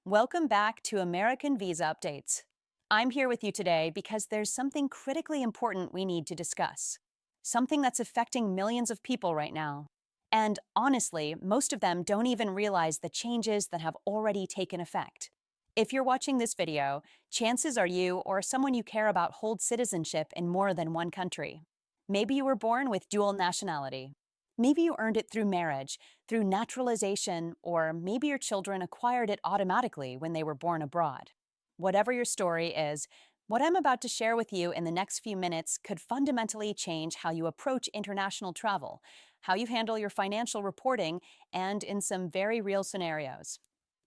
Welcome back to American Visa Updates. I'm here with you today because there's something critically important we need to discuss. Something that's affecting millions of people right now. And honestly, most of them don't even realize the changes that have already taken effect. If you're watching this video, chances are you or someone you care about hold citizenship in more than one country. Maybe you were born with dual nationality. Maybe you earned it through marriage, through naturalization, or maybe your children acquired it automatically when they were born abroad. Whatever your story is, what I'm about to share with you in the next few minutes could fundamentally change how you approach international travel, how you handle your financial reporting, and in some very real scenarios.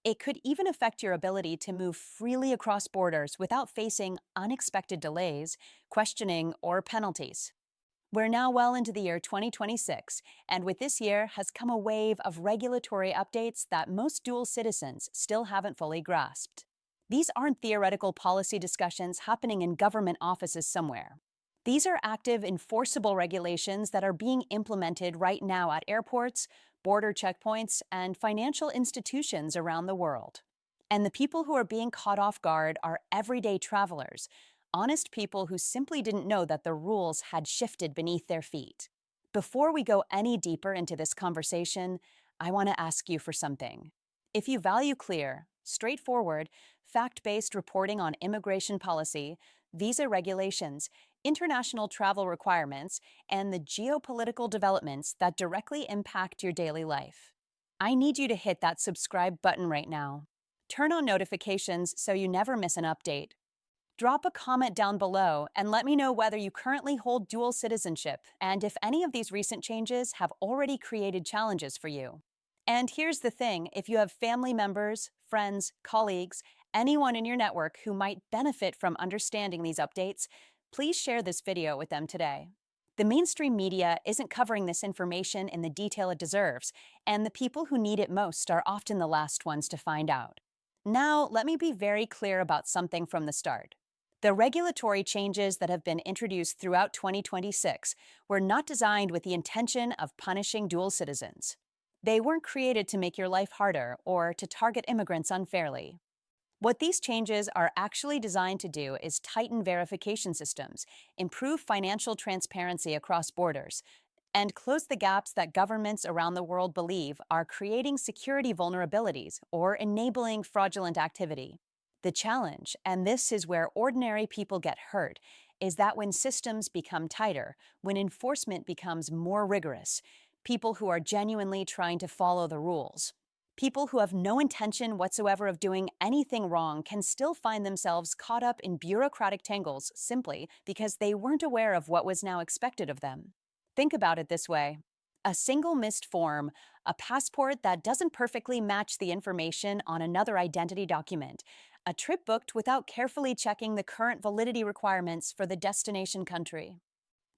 It could even affect your ability to move freely across borders without facing unexpected delays, questioning, or penalties. We're now well into the year 2026, and with this year has come a wave of regulatory updates that most dual citizens still haven't fully grasped. These aren't theoretical policy discussions happening in government offices somewhere. These are active, enforceable regulations that are being implemented right now at airports, border checkpoints, and financial institutions around the world. And the people who are being caught off guard are everyday travelers, honest people who simply didn't know that the rules had shifted beneath their feet. Before we go any deeper into this conversation, I want to ask you for something. If you value clear, straightforward, fact based reporting on immigration policy, visa regulations, international travel requirements, and the geopolitical developments that directly impact your daily life, I need you to hit that subscribe button right now. Turn on notifications so you never miss an update. Drop a comment down below and let me know whether you currently hold dual citizenship and if any of these recent changes have already created challenges for you. And here's the thing, if you have family members, friends, colleagues, anyone in your network who might benefit from understanding these updates, please share this video with them today. The mainstream media isn't covering this information in the detail it deserves, and the people who need it most are often the last ones to find out. Now, let me be very clear about something from the start. The regulatory changes that have been introduced throughout 2026 were not designed with the intention of punishing dual citizens. They weren't created to make your life harder or to target immigrants unfairly. What these changes are actually designed to do is tighten verification systems, improve financial transparency across borders, and close the gaps that governments around the world believe are creating security vulnerabilities or enabling fraudulent activity. The challenge, and this is where ordinary people get hurt, is that when systems become tighter, when enforcement becomes more rigorous, people who are genuinely trying to follow the rules, people who have no intention whatsoever of doing anything wrong can still find themselves caught up in bureaucratic tangles simply because they weren't aware of what was now expected of them. Think about it this way. A single missed form, a passport that doesn't perfectly match the information on another identity document, a trip booked without carefully checking the current validity requirements for the destination country.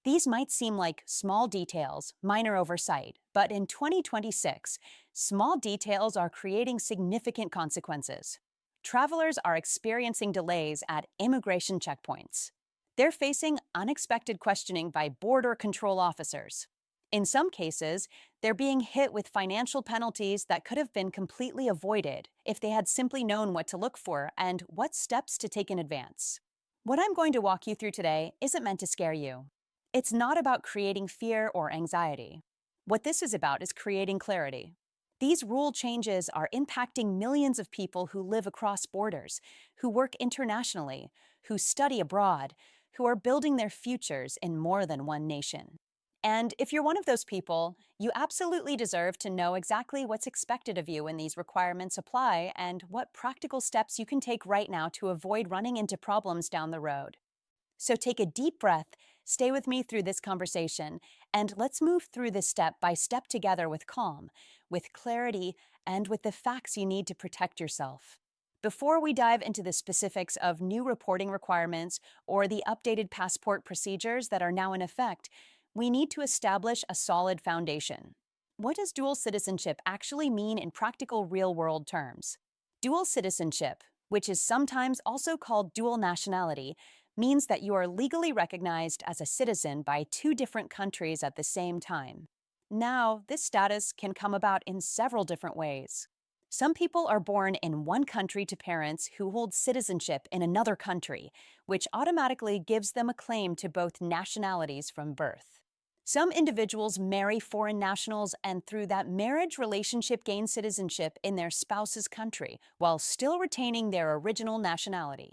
These might seem like small details, minor oversight, but in 2026, small details are creating significant consequences. Travelers are experiencing delays at immigration checkpoints. They're facing unexpected questioning by border control officers. In some cases, they're being hit with financial penalties that could have been completely avoided if they had simply known what to look for and what steps to take in advance. What I'm going to walk you through today isn't meant to scare you. It's not about creating fear or anxiety. What this is about is creating clarity. These rule changes are impacting millions of people who live across borders, who work internationally, who study abroad, who are building their futures in more than one nation. And if you're one of those people, you absolutely deserve to know exactly what's expected of you when these requirements apply and what practical steps you can take right now to avoid running into problems down the road. So take a deep breath, stay with me through this conversation, and let's move through this step by step together with calm, with clarity, and with the facts you need to protect yourself. Before we dive into the specifics of new reporting requirements or the updated passport procedures that are now in effect, we need to establish a solid foundation. What does dual citizenship actually mean in practical real-world terms? Dual citizenship, which is sometimes also called dual nationality, means that you are legally recognized as a citizen by two different countries at the same time. Now, this status can come about in several different ways. Some people are born in one country to parents who hold citizenship in another country, which automatically gives them a claim to both nationalities from birth. Some individuals marry foreign nationals and through that marriage relationship gain citizenship in their spouse's country while still retaining their original nationality.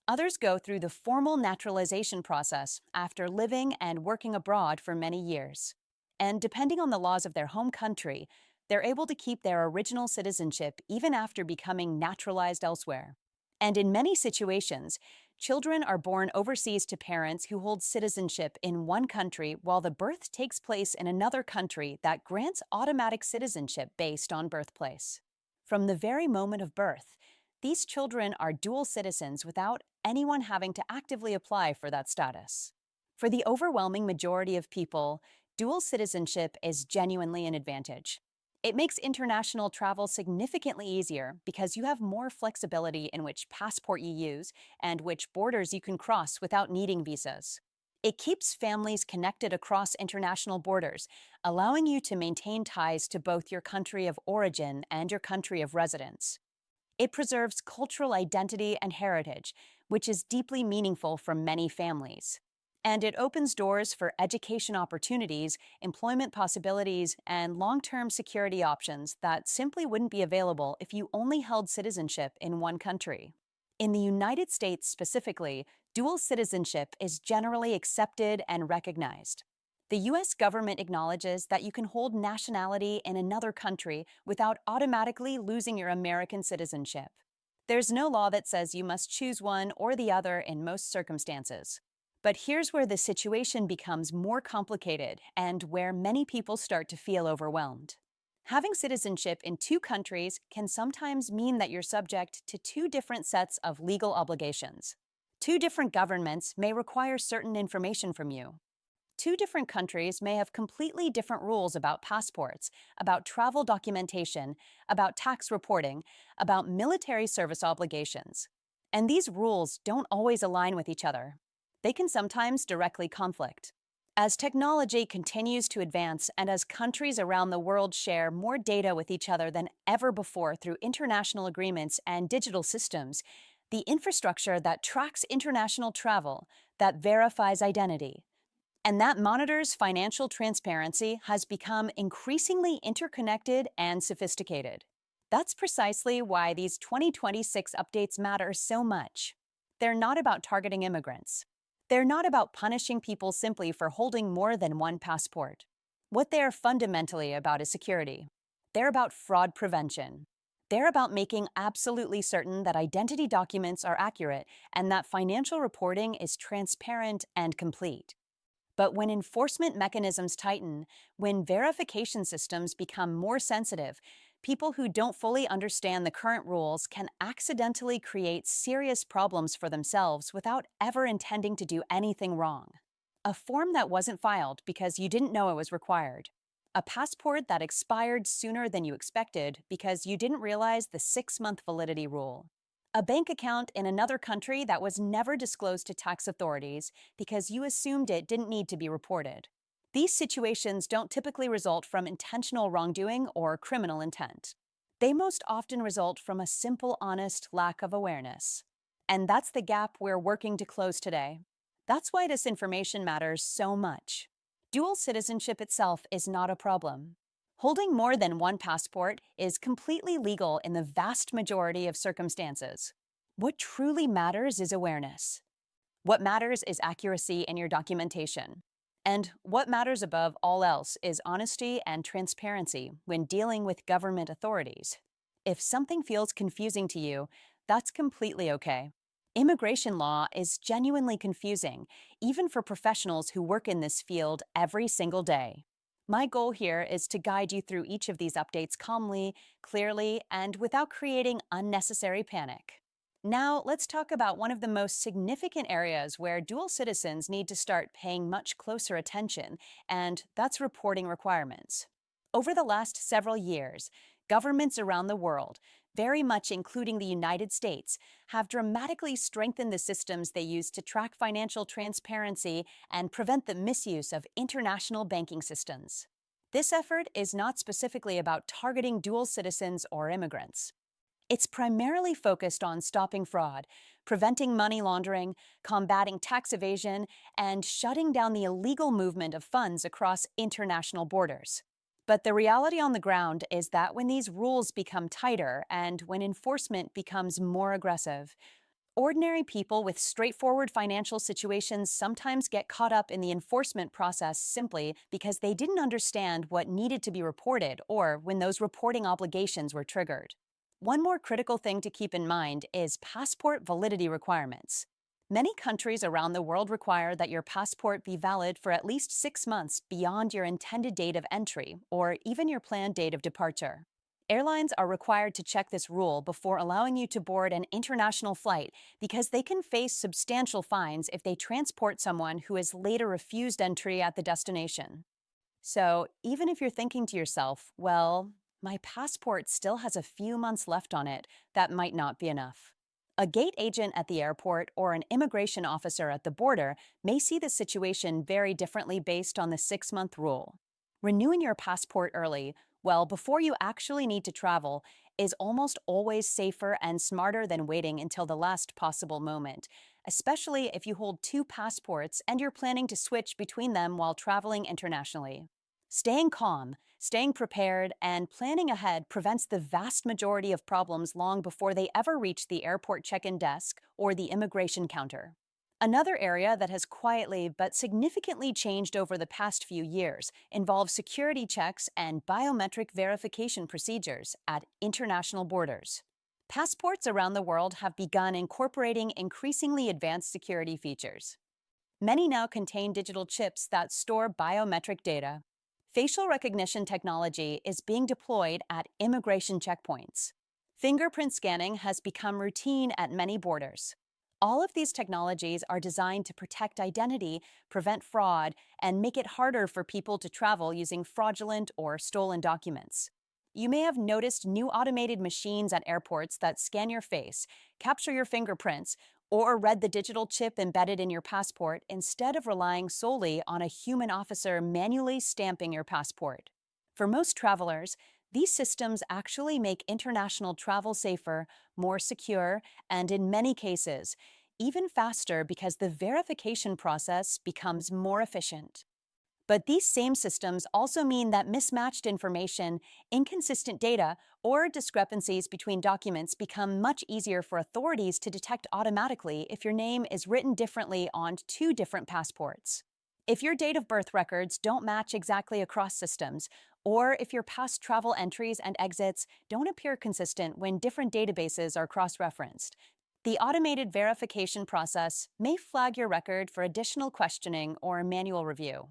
Others go through the formal naturalization process after living and working abroad for many years. And depending on the laws of their home country, they're able to keep their original citizenship even after becoming naturalized elsewhere. And in many situations, children are born overseas to parents who hold citizenship in one country while the birth takes place in another country that grants automatic citizenship based on birthplace. From the very moment of birth, these children are dual citizens without anyone having to actively apply for that status. For the overwhelming majority of people, dual citizenship is genuinely an advantage. It makes international travel significantly easier because you have more flexibility in which passport you use and which borders you can cross without needing visas. It keeps families connected across international borders, allowing you to maintain ties to both your country of origin and your country of residence. It preserves cultural identity and heritage, which is deeply meaningful for many families. And it opens doors for education opportunities, employment possibilities, and long-term security options that simply wouldn't be available if you only held citizenship in one country. In the United States specifically, dual citizenship is generally accepted and recognized. The U.S. government acknowledges that you can hold nationality in another country without automatically losing your American citizenship. There's no law that says you must choose one or the other in most circumstances. But here's where the situation becomes more complicated and where many people start to feel overwhelmed. Having citizenship in two countries can sometimes mean that you're subject to two different sets of legal obligations. Two different governments may require certain information from you. Two different countries may have completely different rules about passports, about travel documentation, about tax reporting, about military service obligations. And these rules don't always align with each other. They can sometimes directly conflict. As technology continues to advance and as countries around the world share more data with each other than ever before through international agreements and digital systems, the infrastructure that tracks international travel, that verifies identity, and that monitors financial transparency has become increasingly interconnected and sophisticated. That's precisely why these 2026 updates matter so much. They're not about targeting immigrants. They're not about punishing people simply for holding more than one passport. What they're fundamentally about is security. They're about fraud prevention. They're about making absolutely certain that identity documents are accurate and that financial reporting is transparent and complete. But when enforcement mechanisms tighten, when verification systems become more sensitive, people who don't fully understand the current rules can accidentally create serious problems for themselves without ever intending to do anything wrong. A form that wasn't filed because you didn't know it was required. A passport that expired sooner than you expected because you didn't realize the 6-month validity rule. A bank account in another country that was never disclosed to tax authorities because you assumed it didn't need to be reported. These situations don't typically result from intentional wrongdoing or criminal intent. They most often result from a simple, honest lack of awareness. And that's the gap we're working to close today. That's why this information matters so much. Dual citizenship itself is not a problem. Holding more than one passport is completely legal in the vast majority of circumstances. What truly matters is awareness. What matters is accuracy in your documentation. And what matters above all else is honesty and transparency when dealing with government authorities. If something feels confusing to you, that's completely okay. Immigration law is genuinely confusing, even for professionals who work in this field every single day. My goal here is to guide you through each of these updates calmly, clearly, and without creating unnecessary panic. Now, let's talk about one of the most significant areas where dual citizens need to start paying much closer attention, and that's reporting requirements. Over the last several years, governments around the world, very much including the United States, have dramatically strengthened the systems they use to track financial transparency and prevent the misuse of international banking systems. This effort is not specifically about targeting dual citizens or immigrants. It's primarily focused on stopping fraud, preventing money laundering, combating tax evasion, and shutting down the illegal movement of funds across international borders. But the reality on the ground is that when these rules become tighter and when enforcement becomes more aggressive, ordinary people with straightforward financial situations sometimes get caught up in the enforcement process simply because they didn't understand what needed to be reported or when those reporting obligations were triggered. One more critical thing to keep in mind is passport validity requirements. Many countries around the world require that your passport be valid for at least 6 months beyond your intended date of entry or even your planned date of departure. Airlines are required to check this rule before allowing you to board an international flight because they can face substantial fines if they transport someone who has later refused entry at the destination. So, even if you're thinking to yourself, well, my passport still has a few months left on it, that might not be enough. A gate agent at the airport or an immigration officer at the border may see the situation very differently based on the 6 month rule. Renewing your passport early, well, before you actually need to travel, is almost always safer and smarter than waiting until the last possible moment, especially if you hold two passports and you're planning to switch between them while traveling internationally. Staying calm, staying prepared, and planning ahead prevents the vast majority of problems long before they ever reach the airport check-in desk or the immigration counter. Another area that has quietly but significantly changed over the past few years involves security checks and biometric verification procedures at international borders. Passports around the world have begun incorporating increasingly advanced security features. Many now contain digital chips that store biometric data. Facial recognition technology is being deployed at immigration checkpoints. Fingerprint scanning has become routine at many borders. All of these technologies are designed to protect identity, prevent fraud, and make it harder for people to travel using fraudulent or stolen documents. You may have noticed new automated machines at airports that scan your face, capture your fingerprints, or read the digital chip embedded in your passport instead of relying solely on a human officer manually stamping your passport. For most travelers, these systems actually make international travel safer, more secure, and in many cases, even faster because the verification process becomes more efficient. But these same systems also mean that mismatched information, inconsistent data, or discrepancies between documents become much easier for authorities to detect automatically if your name is written differently on two different passports. If your date of birth records don't match exactly across systems, or if your past travel entries and exits don't appear consistent when different databases are cross-referenced, the automated verification process may flag your record for additional questioning or manual review.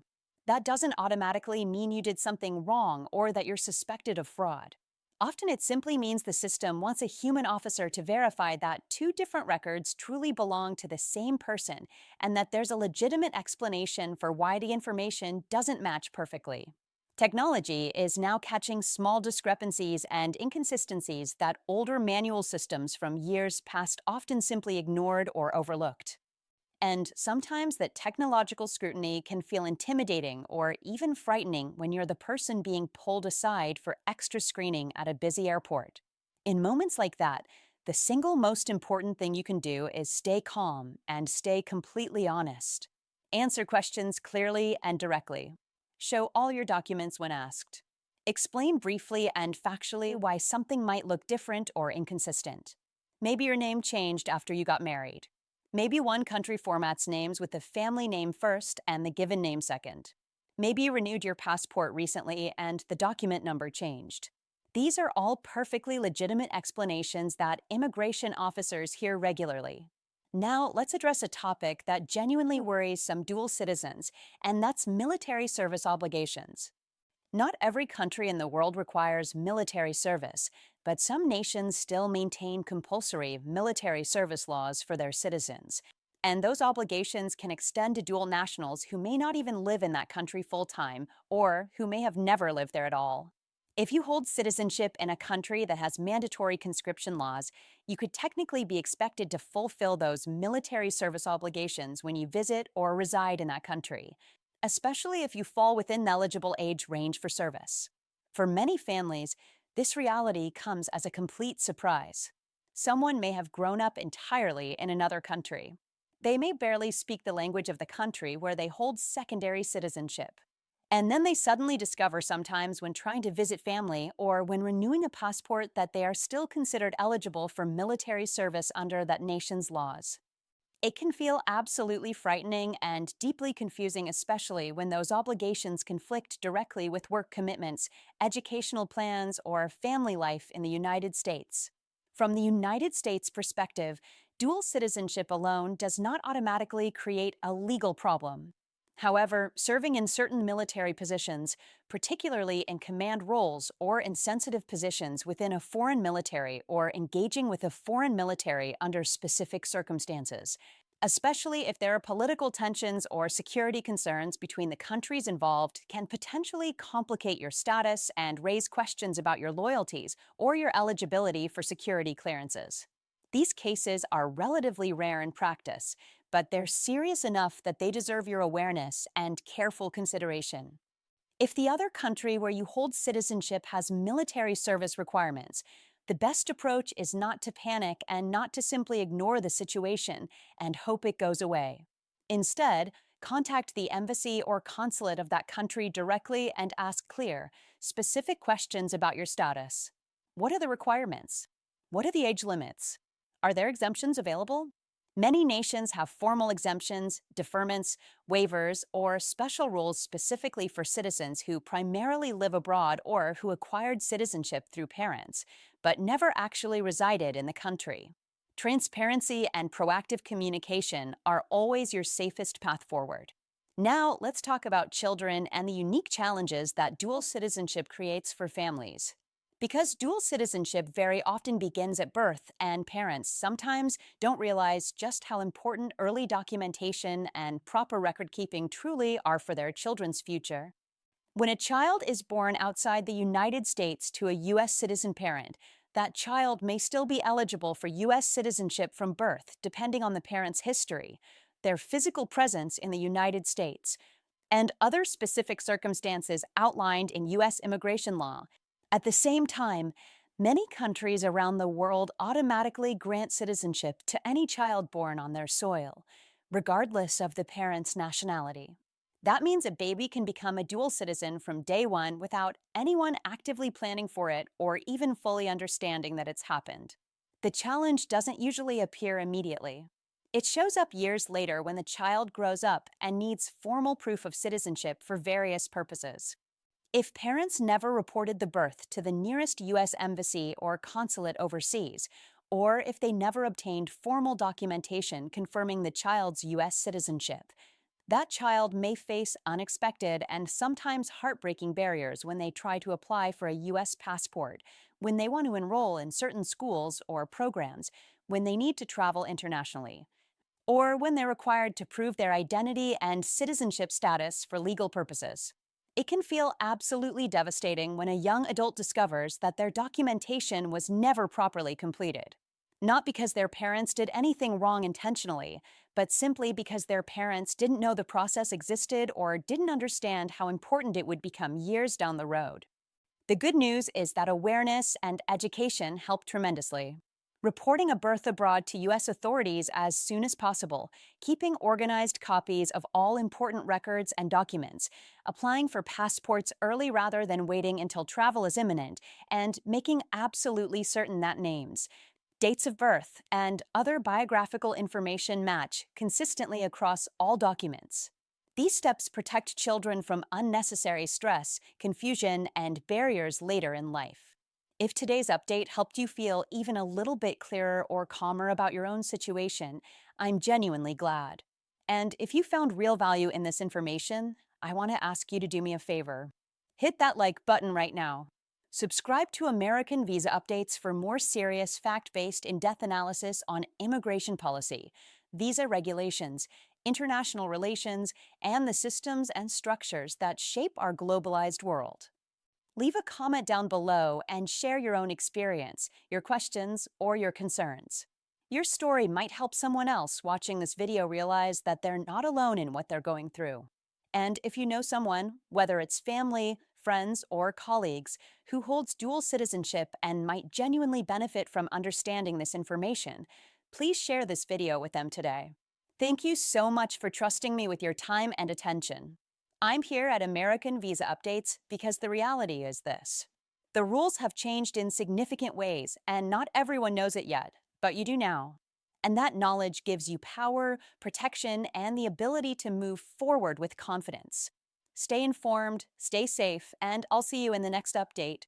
That doesn't automatically mean you did something wrong or that you're suspected of fraud. Often it simply means the system wants a human officer to verify that two different records truly belong to the same person and that there's a legitimate explanation for why the information doesn't match perfectly. Technology is now catching small discrepancies and inconsistencies that older manual systems from years past often simply ignored or overlooked. And sometimes that technological scrutiny can feel intimidating or even frightening when you're the person being pulled aside for extra screening at a busy airport. In moments like that, the single most important thing you can do is stay calm and stay completely honest. Answer questions clearly and directly. Show all your documents when asked. Explain briefly and factually why something might look different or inconsistent. Maybe your name changed after you got married. Maybe one country formats names with the family name first and the given name second. Maybe you renewed your passport recently and the document number changed. These are all perfectly legitimate explanations that immigration officers hear regularly. Now, let's address a topic that genuinely worries some dual citizens, and that's military service obligations. Not every country in the world requires military service, but some nations still maintain compulsory military service laws for their citizens. And those obligations can extend to dual nationals who may not even live in that country full-time or who may have never lived there at all. If you hold citizenship in a country that has mandatory conscription laws, you could technically be expected to fulfill those military service obligations when you visit or reside in that country. especially if you fall within the eligible age range for service. For many families, this reality comes as a complete surprise. Someone may have grown up entirely in another country. They may barely speak the language of the country where they hold secondary citizenship. And then they suddenly discover sometimes when trying to visit family or when renewing a passport that they are still considered eligible for military service under that nation's laws. It can feel absolutely frightening and deeply confusing, especially when those obligations conflict directly with work commitments, educational plans, or family life in the United States. From the United States perspective, dual citizenship alone does not automatically create a legal problem. However, serving in certain military positions, particularly in command roles or in sensitive positions within a foreign military or engaging with a foreign military under specific circumstances, especially if there are political tensions or security concerns between the countries involved, can potentially complicate your status and raise questions about your loyalties or your eligibility for security clearances. These cases are relatively rare in practice, but they're serious enough that they deserve your awareness and careful consideration. If the other country where you hold citizenship has military service requirements, the best approach is not to panic and not to simply ignore the situation and hope it goes away. Instead, contact the embassy or consulate of that country directly and ask clear, specific questions about your status. What are the requirements? What are the age limits? Are there exemptions available? Many nations have formal exemptions, deferments, waivers, or special rules specifically for citizens who primarily live abroad or who acquired citizenship through parents, but never actually resided in the country. Transparency and proactive communication are always your safest path forward. Now, let's talk about children and the unique challenges that dual citizenship creates for families. Because dual citizenship very often begins at birth, and parents sometimes don't realize just how important early documentation and proper record keeping truly are for their children's future. When a child is born outside the United States to a U.S. citizen parent, that child may still be eligible for U.S. citizenship from birth, depending on the parent's history, their physical presence in the United States, and other specific circumstances outlined in U.S. immigration law. At the same time, many countries around the world automatically grant citizenship to any child born on their soil, regardless of the parent's nationality. That means a baby can become a dual citizen from day one without anyone actively planning for it or even fully understanding that it's happened. The challenge doesn't usually appear immediately. It shows up years later when the child grows up and needs formal proof of citizenship for various purposes. If parents never reported the birth to the nearest U.S. embassy or consulate overseas, or if they never obtained formal documentation confirming the child's U.S. citizenship, that child may face unexpected and sometimes heartbreaking barriers when they try to apply for a U.S. passport, when they want to enroll in certain schools or programs, when they need to travel internationally, or when they're required to prove their identity and citizenship status for legal purposes. It can feel absolutely devastating when a young adult discovers that their documentation was never properly completed. Not because their parents did anything wrong intentionally, but simply because their parents didn't know the process existed or didn't understand how important it would become years down the road. The good news is that awareness and education help tremendously. Reporting a birth abroad to U.S. authorities as soon as possible, keeping organized copies of all important records and documents, applying for passports early rather than waiting until travel is imminent, and making absolutely certain that names, dates of birth, and other biographical information match consistently across all documents. These steps protect children from unnecessary stress, confusion, and barriers later in life. If today's update helped you feel even a little bit clearer or calmer about your own situation, I'm genuinely glad. And if you found real value in this information, I want to ask you to do me a favor. Hit that like button right now. Subscribe to American Visa Updates for more serious, fact-based, in-depth analysis on immigration policy, visa regulations, international relations, and the systems and structures that shape our globalized world. Leave a comment down below and share your own experience, your questions, or your concerns. Your story might help someone else watching this video realize that they're not alone in what they're going through. And if you know someone, whether it's family, friends, or colleagues, who holds dual citizenship and might genuinely benefit from understanding this information, please share this video with them today. Thank you so much for trusting me with your time and attention. I'm here at American Visa Updates because the reality is this. The rules have changed in significant ways, and not everyone knows it yet, but you do now. And that knowledge gives you power, protection, and the ability to move forward with confidence. Stay informed, stay safe, and I'll see you in the next update.